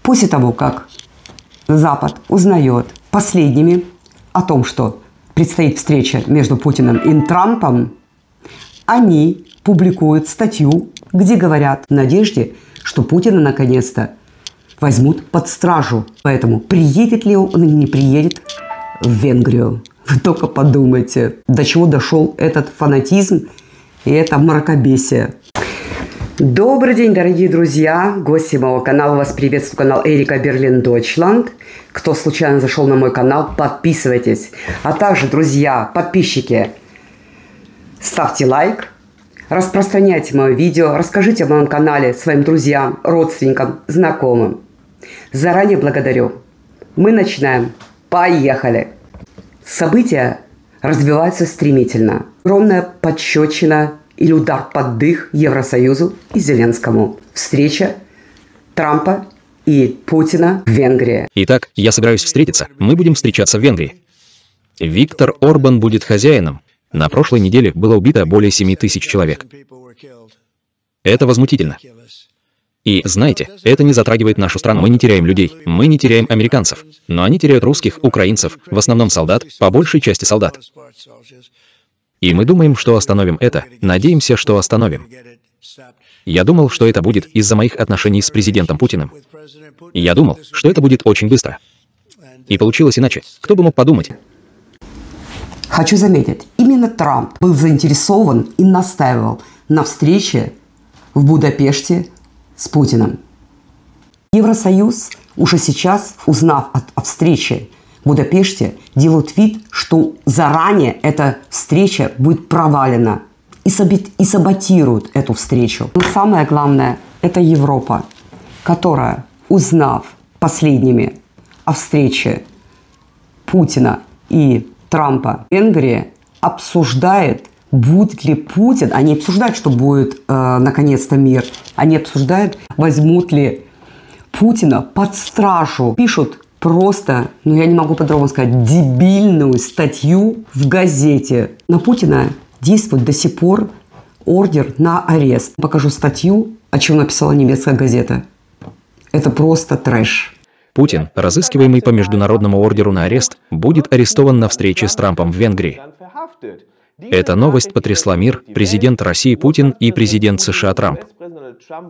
После того, как Запад узнает последними о том, что предстоит встреча между Путиным и Трампом, они публикуют статью, где говорят в надежде, что Путина наконец-то возьмут под стражу. Поэтому приедет ли он или не приедет в Венгрию? Вы только подумайте, до чего дошел этот фанатизм и это мракобесие. Добрый день, дорогие друзья, гости моего канала. Вас приветствует канал Эрика Берлин Deutschland. Кто случайно зашел на мой канал, подписывайтесь. А также, друзья, подписчики, ставьте лайк, распространяйте мое видео, расскажите о моем канале своим друзьям, родственникам, знакомым. Заранее благодарю. Мы начинаем. Поехали! События развиваются стремительно. Огромная пощечина или удар под дых Евросоюзу и Зеленскому. Встреча Трампа и Путина в Венгрии. Итак, я собираюсь встретиться. Мы будем встречаться в Венгрии. Виктор Орбан будет хозяином. На прошлой неделе было убито более 7 тысяч человек. Это возмутительно. И знаете, это не затрагивает нашу страну. Мы не теряем людей, мы не теряем американцев. Но они теряют русских, украинцев, в основном солдат, по большей части солдат. И мы думаем, что остановим это, надеемся, что остановим. Я думал, что это будет из-за моих отношений с президентом Путиным. Я думал, что это будет очень быстро. И получилось иначе. Кто бы мог подумать? Хочу заметить, именно Трамп был заинтересован и настаивал на встрече в Будапеште с Путиным. Евросоюз уже сейчас, узнав о встрече в Будапеште, делают вид, что заранее эта встреча будет провалена и саботируют эту встречу. Но самое главное – это Европа, которая, узнав последними о встрече Путина и Трампа в Венгрии, обсуждает, будет ли Путин, они обсуждают, что будет наконец-то мир, они обсуждают, возьмут ли Путина под стражу. Пишут просто, я не могу по-другому сказать, дебильную статью в газете. На Путина действует до сих пор ордер на арест. Покажу статью, о чем написала немецкая газета. Это просто трэш. Путин, разыскиваемый по международному ордеру на арест, будет арестован на встрече с Трампом в Венгрии. Эта новость потрясла мир. Президент России Путин и президент США Трамп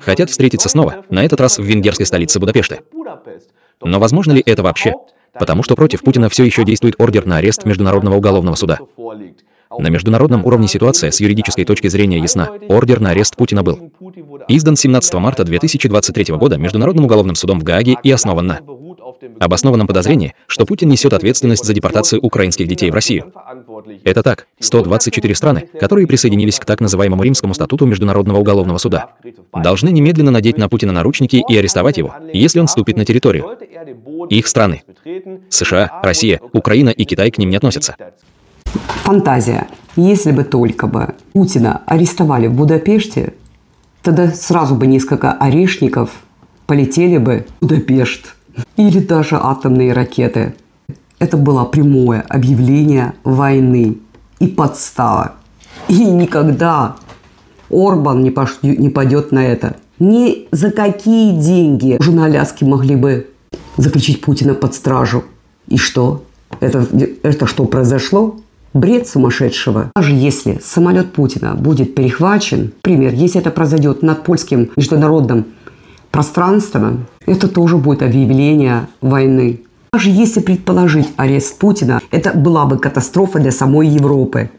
хотят встретиться снова, на этот раз в венгерской столице Будапеште. Но возможно ли это вообще? Потому что против Путина все еще действует ордер на арест Международного уголовного суда. На международном уровне ситуация с юридической точки зрения ясна. Ордер на арест Путина был издан 17 марта 2023 года Международным уголовным судом в Гааге и основан на обоснованном подозрении, что Путин несет ответственность за депортацию украинских детей в Россию. Это так, 124 страны, которые присоединились к так называемому Римскому статуту Международного уголовного суда, должны немедленно надеть на Путина наручники и арестовать его, если он вступит на территорию их страны. США, Россия, Украина и Китай к ним не относятся. Фантазия. Если бы только бы Путина арестовали в Будапеште, тогда сразу бы несколько орешников полетели бы в Будапешт. Или даже атомные ракеты. Это было прямое объявление войны и подстава. И никогда Орбан не пойдет на это. Ни за какие деньги журналистки могли бы заключить Путина под стражу. И что? Это что произошло? Бред сумасшедшего. Даже если самолет Путина будет перехвачен, например, если это произойдет над польским международным пространством, это тоже будет объявление войны. Даже если предположить арест Путина, это была бы катастрофа для самой Европы.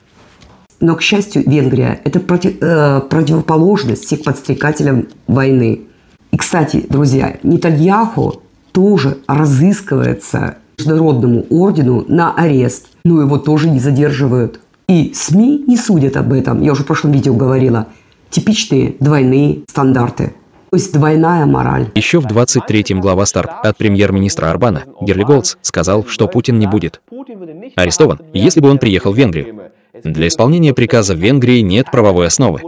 Но, к счастью, Венгрия – это противоположность всех подстрекателям войны. И, кстати, друзья, Нетаньяху тоже разыскивается Международному ордену на арест, но его тоже не задерживают. И СМИ не судят об этом. Я уже в прошлом видео говорила. Типичные двойные стандарты. То есть двойная мораль. Еще в 23-м глава Старт от премьер-министра Орбана Герли Голц сказал, что Путин не будет арестован, если бы он приехал в Венгрию. Для исполнения приказа в Венгрии нет правовой основы.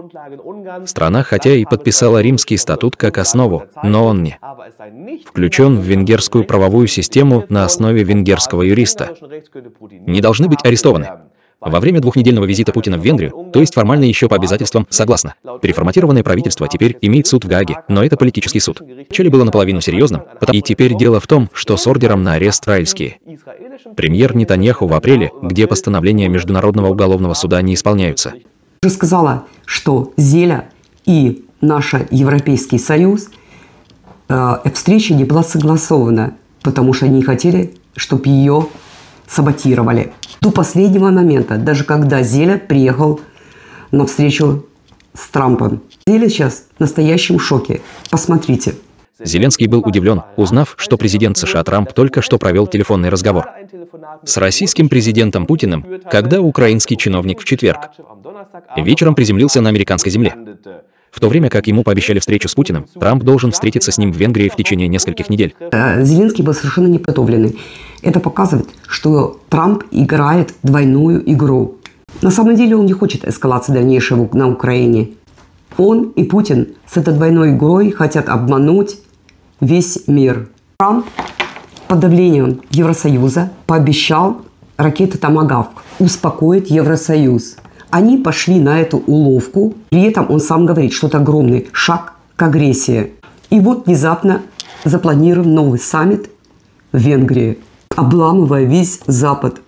Страна, хотя и подписала Римский статут как основу, но он не включен в венгерскую правовую систему на основе венгерского юриста. Не должны быть арестованы. Во время двухнедельного визита Путина в Венгрию, то есть формально еще по обязательствам, согласно. Переформатированное правительство теперь имеет суд в Гааге, но это политический суд. Начало было наполовину серьезным, и теперь дело в том, что с ордером на арест израильские. Премьер Нетаньяху в апреле, где постановления Международного уголовного суда не исполняются. Я уже сказала, что Зеля и наш Европейский Союз встреча не была согласована, потому что они хотели, чтобы ее саботировали. До последнего момента, даже когда Зеля приехал на встречу с Трампом. Зеля сейчас в настоящем шоке. Посмотрите. Зеленский был удивлен, узнав, что президент США Трамп только что провел телефонный разговор с российским президентом Путиным, когда украинский чиновник в четверг вечером приземлился на американской земле. В то время как ему пообещали встречу с Путиным, Трамп должен встретиться с ним в Венгрии в течение нескольких недель. Зеленский был совершенно неподготовленный. Это показывает, что Трамп играет двойную игру. На самом деле он не хочет эскалации дальнейшего на Украине. Он и Путин с этой двойной игрой хотят обмануть весь мир. Трамп под давлением Евросоюза пообещал ракеты «Томагавк» успокоить Евросоюз. Они пошли на эту уловку, при этом он сам говорит, что это огромный шаг к агрессии. И вот внезапно запланирован новый саммит в Венгрии, обламывая весь Запад.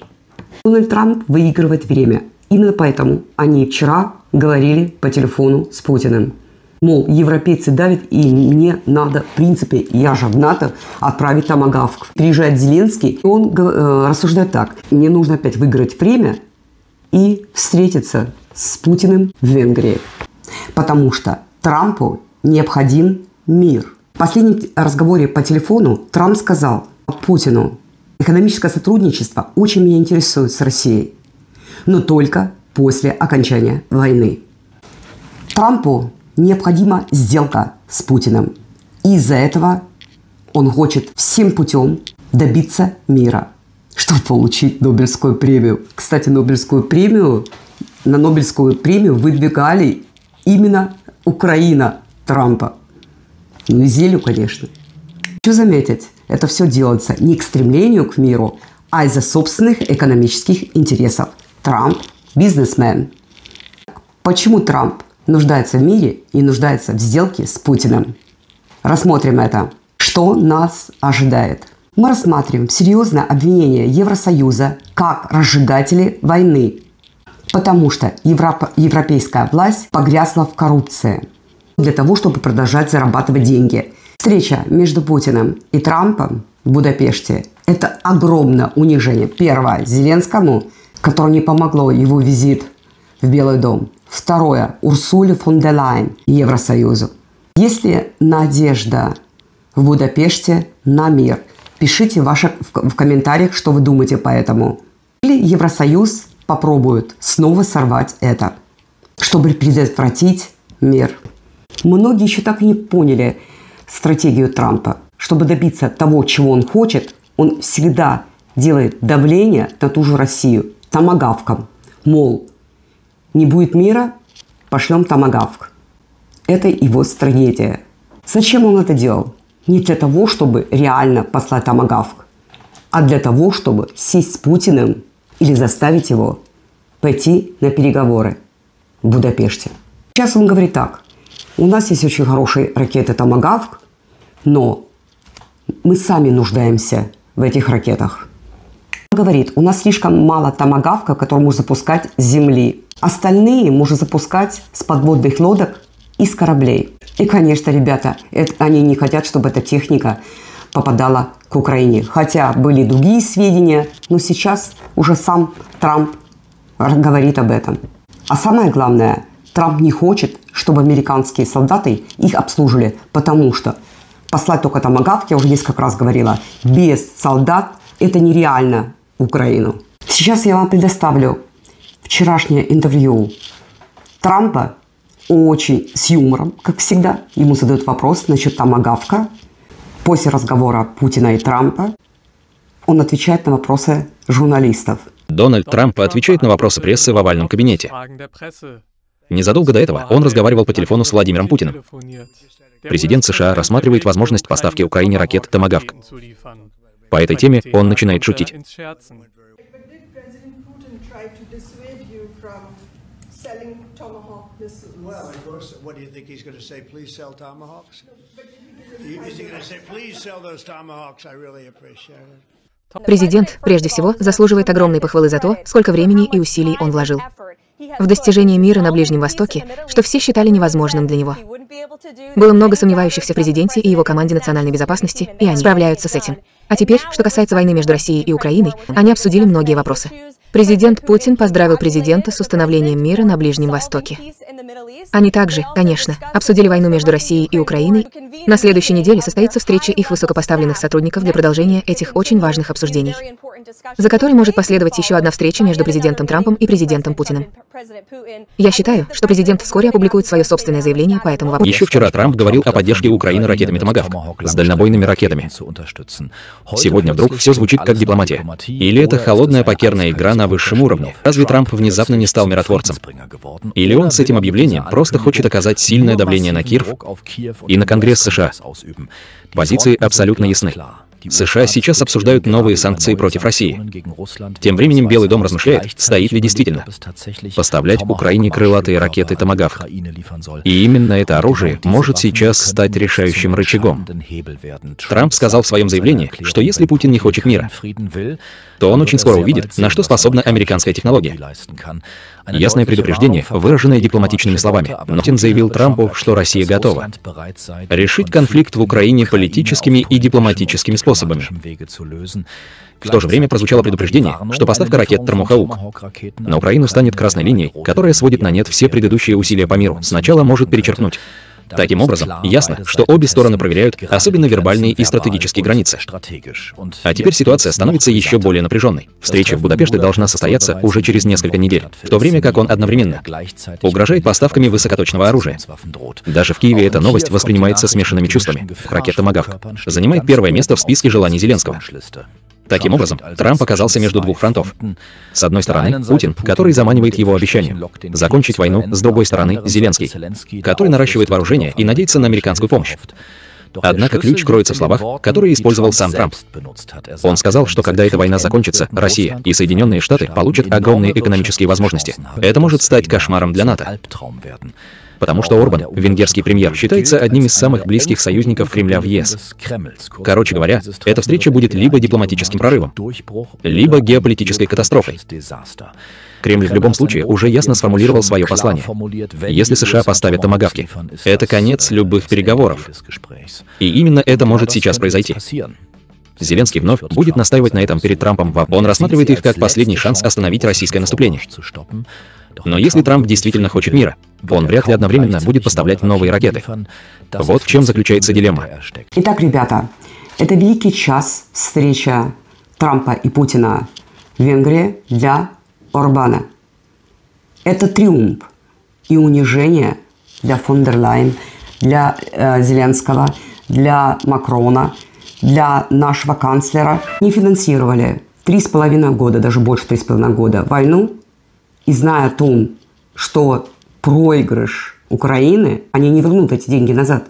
Дональд Трамп выигрывает время. Именно поэтому они вчера говорили по телефону с Путиным. Мол, европейцы давят, и мне надо, в принципе, я же в НАТО, отправить томагавк. Приезжает Зеленский, и он рассуждает так. Мне нужно опять выиграть время и встретиться с Путиным в Венгрии. Потому что Трампу необходим мир. В последнем разговоре по телефону Трамп сказал Путину: экономическое сотрудничество очень меня интересует с Россией, но только после окончания войны. Трампу необходима сделка с Путиным. И из-за этого он хочет всем путем добиться мира, чтобы получить Нобелевскую премию. Кстати, на Нобелевскую премию выдвигали именно Украина Трампа. Ну и Зелю, конечно. Хочу заметить, это все делается не к стремлению к миру, а из-за собственных экономических интересов. Трамп – бизнесмен. Почему Трамп нуждается в мире и нуждается в сделке с Путиным? Рассмотрим это. Что нас ожидает? Мы рассматриваем серьезное обвинение Евросоюза как разжигатели войны, потому что европейская власть погрязла в коррупции для того, чтобы продолжать зарабатывать деньги. Встреча между Путиным и Трампом в Будапеште – это огромное унижение. Первое – Зеленскому, которому не помогло его визит в Белый дом. Второе – Урсуле фон дер Лайен, Евросоюзу. Есть ли надежда в Будапеште на мир? Пишите в комментариях, что вы думаете по этому. Или Евросоюз попробует снова сорвать это, чтобы предотвратить мир. Многие еще так и не поняли стратегию Трампа. Чтобы добиться того, чего он хочет, он всегда делает давление на ту же Россию томагавком. Мол, не будет мира, пошлем томагавк. Это его стратегия. Зачем он это делал? Не для того, чтобы реально послать томагавк, а для того, чтобы сесть с Путиным или заставить его пойти на переговоры в Будапеште. Сейчас он говорит так. У нас есть очень хорошие ракеты «Томагавк», но мы сами нуждаемся в этих ракетах. Он говорит, у нас слишком мало «Томагавков», которые можно запускать с земли. Остальные можно запускать с подводных лодок и с кораблей. И, конечно, ребята, они не хотят, чтобы эта техника попадала к Украине. Хотя были другие сведения, но сейчас уже сам Трамп говорит об этом. А самое главное, Трамп не хочет, чтобы американские солдаты их обслуживали, потому что послать только томагавк, я уже несколько раз говорила, без солдат это нереально в Украину. Сейчас я вам предоставлю вчерашнее интервью Трампа, очень с юмором, как всегда. Ему задают вопрос насчет томагавка. После разговора Путина и Трампа он отвечает на вопросы журналистов. Дональд Трамп отвечает на вопросы прессы в овальном кабинете. Незадолго до этого он разговаривал по телефону с Владимиром Путиным. Президент США рассматривает возможность поставки Украине ракет «Томагавк». По этой теме он начинает шутить. Well, of course, what do you think he's going to say? Please sell tomahawks? Is he going to say, please sell those tomahawks? I really appreciate it. Президент, прежде всего, заслуживает огромной похвалы за то, сколько времени и усилий он вложил в достижение мира на Ближнем Востоке, что все считали невозможным для него. Было много сомневающихся в президенте и его команде национальной безопасности, и они справляются с этим. А теперь, что касается войны между Россией и Украиной, они обсудили многие вопросы. Президент Путин поздравил президента с установлением мира на Ближнем Востоке. Они также, конечно, обсудили войну между Россией и Украиной. На следующей неделе состоится встреча их высокопоставленных сотрудников для продолжения этих очень важных обсуждений, за которой может последовать еще одна встреча между президентом Трампом и президентом Путиным. Я считаю, что президент вскоре опубликует свое собственное заявление по этому вопросу. Еще вчера Трамп говорил о поддержке Украины ракетами «Томагавк» с дальнобойными ракетами. Сегодня вдруг все звучит как дипломатия. Или это холодная покерная игра на высшем уровне? Разве Трамп внезапно не стал миротворцем? Или он с этим объявлением просто хочет оказать сильное давление на Киев и на Конгресс США? Позиции абсолютно ясны. США сейчас обсуждают новые санкции против России. Тем временем Белый дом размышляет, стоит ли действительно поставлять Украине крылатые ракеты «Томагавк». И именно это оружие может сейчас стать решающим рычагом. Трамп сказал в своем заявлении, что если Путин не хочет мира, то он очень скоро увидит, на что способна американская технология. Ясное предупреждение, выраженное дипломатичными словами. Но Путин заявил Трампу, что Россия готова решить конфликт в Украине политическими и дипломатическими способами. В то же время прозвучало предупреждение, что поставка ракет «Томахаук» на Украину станет красной линией, которая сводит на нет все предыдущие усилия по миру. Сначала может перечеркнуть. Таким образом, ясно, что обе стороны проверяют особенно вербальные и стратегические границы. А теперь ситуация становится еще более напряженной. Встреча в Будапеште должна состояться уже через несколько недель, в то время как он одновременно угрожает поставками высокоточного оружия. Даже в Киеве эта новость воспринимается смешанными чувствами. Ракета «Томагавк» занимает первое место в списке желаний Зеленского. Таким образом, Трамп оказался между двух фронтов. С одной стороны, Путин, который заманивает его обещанию закончить войну, с другой стороны, Зеленский, который наращивает вооружение и надеется на американскую помощь. Однако ключ кроется в словах, которые использовал сам Трамп. Он сказал, что когда эта война закончится, Россия и Соединенные Штаты получат огромные экономические возможности. Это может стать кошмаром для НАТО. Потому что Орбан, венгерский премьер, считается одним из самых близких союзников Кремля в ЕС. Короче говоря, эта встреча будет либо дипломатическим прорывом, либо геополитической катастрофой. Кремль в любом случае уже ясно сформулировал свое послание. Если США поставят томагавки, это конец любых переговоров. И именно это может сейчас произойти. Зеленский вновь будет настаивать на этом перед Трампом. Он рассматривает их как последний шанс остановить российское наступление. Но если Трамп действительно хочет мира, он вряд ли одновременно будет поставлять новые ракеты. Вот в чем заключается дилемма. Итак, ребята, это великий час, встреча Трампа и Путина в Венгрии для Орбана. Это триумф и унижение для фон дер Лайен, для Зеленского, для Макрона, для нашего канцлера. Не финансировали 3,5 года, даже больше 3,5 года войну, и зная о том, что проигрыш Украины, они не вернут эти деньги назад.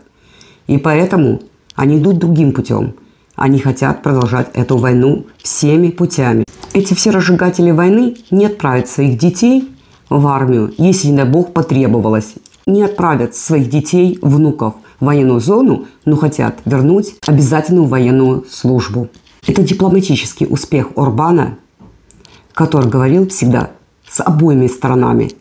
И поэтому они идут другим путем. Они хотят продолжать эту войну всеми путями. Эти все разжигатели войны не отправят своих детей в армию, если, не дай бог, потребовалось. Не отправят своих детей, внуков в военную зону, но хотят вернуть обязательную военную службу. Это дипломатический успех Орбана, который говорил всегда с обоими сторонами,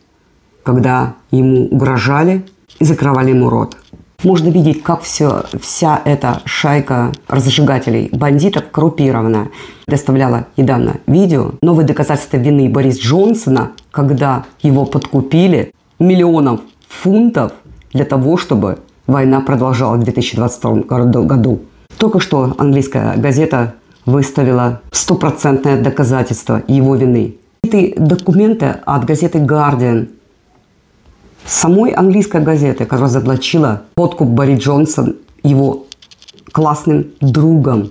когда ему угрожали и закрывали ему рот. Можно видеть, как вся эта шайка разжигателей, бандитов коррумпированная. Доставляла недавно видео. Новые доказательства вины Бориса Джонсона, когда его подкупили миллионов фунтов для того, чтобы война продолжалась в 2022 году. Только что английская газета выставила стопроцентное доказательство его вины. Эти документы от газеты «Guardian», самой английской газеты, которая заблочила подкуп Борис Джонсон его классным другом.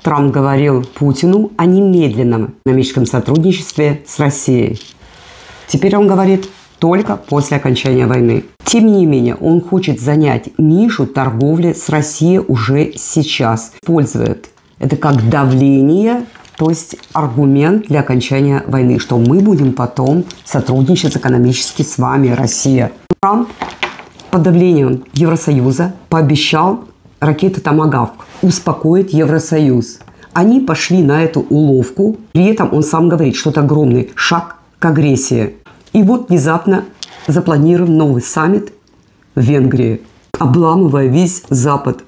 Трамп говорил Путину о немедленном экономическом сотрудничестве с Россией. Теперь он говорит только после окончания войны. Тем не менее, он хочет занять нишу торговли с Россией уже сейчас. Использует это как давление То есть аргумент для окончания войны, что мы будем потом сотрудничать экономически с вами, Россия. Трамп под давлением Евросоюза пообещал ракеты «Томагавк» успокоить Евросоюз. Они пошли на эту уловку, при этом он сам говорит, что это огромный шаг к агрессии. И вот внезапно запланирован новый саммит в Венгрии, обламывая весь Запад.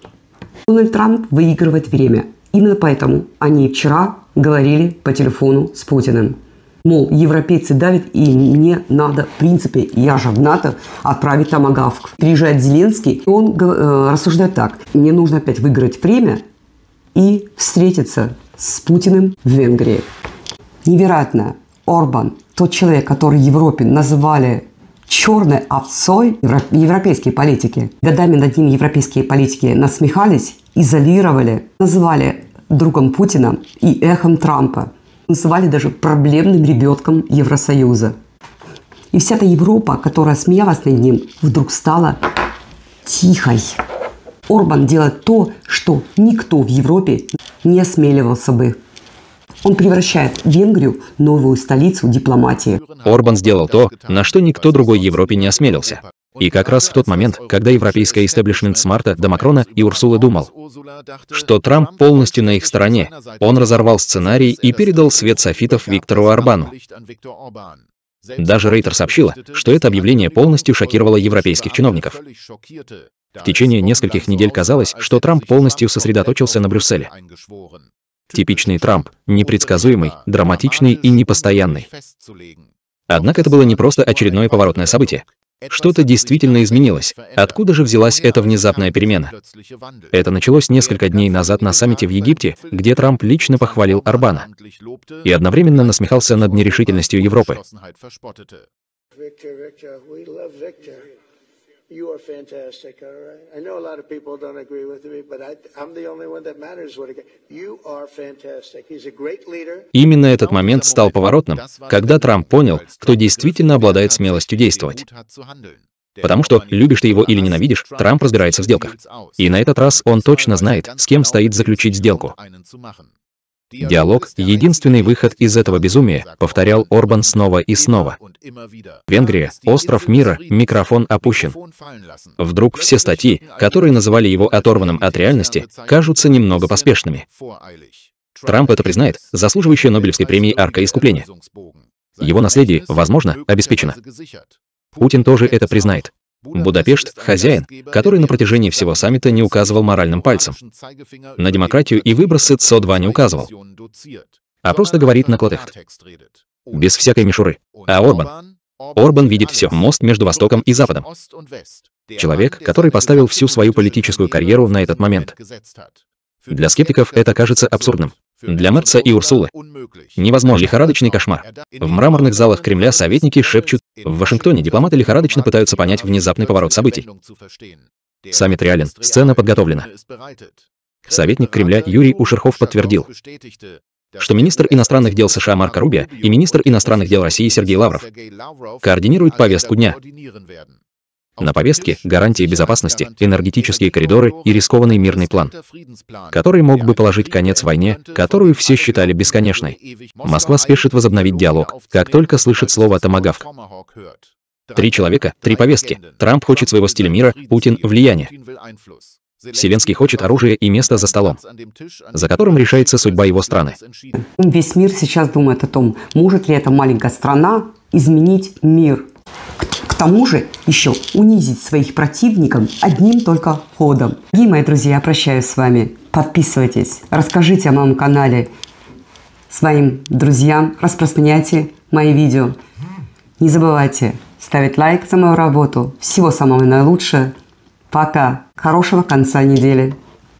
Дональд Трамп выигрывает время. Именно поэтому они вчера говорили по телефону с Путиным. Мол, европейцы давят, и мне надо, в принципе, я же в НАТО, отправить томагавк. Приезжает Зеленский, и он рассуждает так. Мне нужно опять выиграть время и встретиться с Путиным в Венгрии. Невероятно. Орбан, тот человек, который в Европе называли черной овцой, европейские политики. Годами над ним европейские политики насмехались, изолировали, называли другом Путина и эхом Трампа. Называли даже проблемным ребенком Евросоюза. И вся эта Европа, которая смеялась над ним, вдруг стала тихой. Орбан делает то, что никто в Европе не осмеливался бы. Он превращает Венгрию в новую столицу дипломатии. Орбан сделал то, на что никто другой в Европе не осмелился. И как раз в тот момент, когда европейский истеблишмент с Марта до Макрона и Урсулы думал, что Трамп полностью на их стороне, он разорвал сценарий и передал свет софитов Виктору Орбану. Даже Рейтер сообщила, что это объявление полностью шокировало европейских чиновников. В течение нескольких недель казалось, что Трамп полностью сосредоточился на Брюсселе. Типичный Трамп, непредсказуемый, драматичный и непостоянный. Однако это было не просто очередное поворотное событие. Что-то действительно изменилось. Откуда же взялась эта внезапная перемена? Это началось несколько дней назад на саммите в Египте, где Трамп лично похвалил Орбана и одновременно насмехался над нерешительностью Европы. You are fantastic, all right? I know a lot of people don't agree with me, but I'm the only one that matters. You are fantastic. He's a great leader. Именно этот момент стал поворотным, когда Трамп понял, кто действительно обладает смелостью действовать. Потому что, любишь ты его или ненавидишь, Трамп разбирается в сделках. И на этот раз он точно знает, с кем стоит заключить сделку. Диалог — единственный выход из этого безумия, повторял Орбан снова и снова. Венгрия — остров мира, микрофон опущен. Вдруг все статьи, которые называли его оторванным от реальности, кажутся немного поспешными. Трамп это признает, заслуживающая Нобелевской премии «Арка искупления». Его наследие, возможно, обеспечено. Путин тоже это признает. Будапешт — хозяин, который на протяжении всего саммита не указывал моральным пальцем. На демократию и выбросы СО2 не указывал, а просто говорит на клотехт. Без всякой мишуры. А Орбан видит все, мост между Востоком и Западом. Человек, который поставил всю свою политическую карьеру на этот момент. Для скептиков это кажется абсурдным. Для Мерца и Урсулы невозможно. Лихорадочный кошмар. В мраморных залах Кремля советники шепчут. В Вашингтоне дипломаты лихорадочно пытаются понять внезапный поворот событий. Саммит реален, сцена подготовлена. Советник Кремля Юрий Ушерхов подтвердил, что министр иностранных дел США Марко Рубио и министр иностранных дел России Сергей Лавров координируют повестку дня. На повестке гарантии безопасности, энергетические коридоры и рискованный мирный план, который мог бы положить конец войне, которую все считали бесконечной. Москва спешит возобновить диалог, как только слышит слово «томагавк». 3 человека, 3 повестки. Трамп хочет своего стиля мира, Путин — влияния. Зеленский хочет оружие и место за столом, за которым решается судьба его страны. Весь мир сейчас думает о том, может ли эта маленькая страна изменить мир. К тому же еще унизить своих противников одним только ходом. Дорогие мои друзья, я прощаюсь с вами. Подписывайтесь, расскажите о моем канале своим друзьям, распространяйте мои видео. Не забывайте ставить лайк за мою работу. Всего самого наилучшего. Пока. Хорошего конца недели.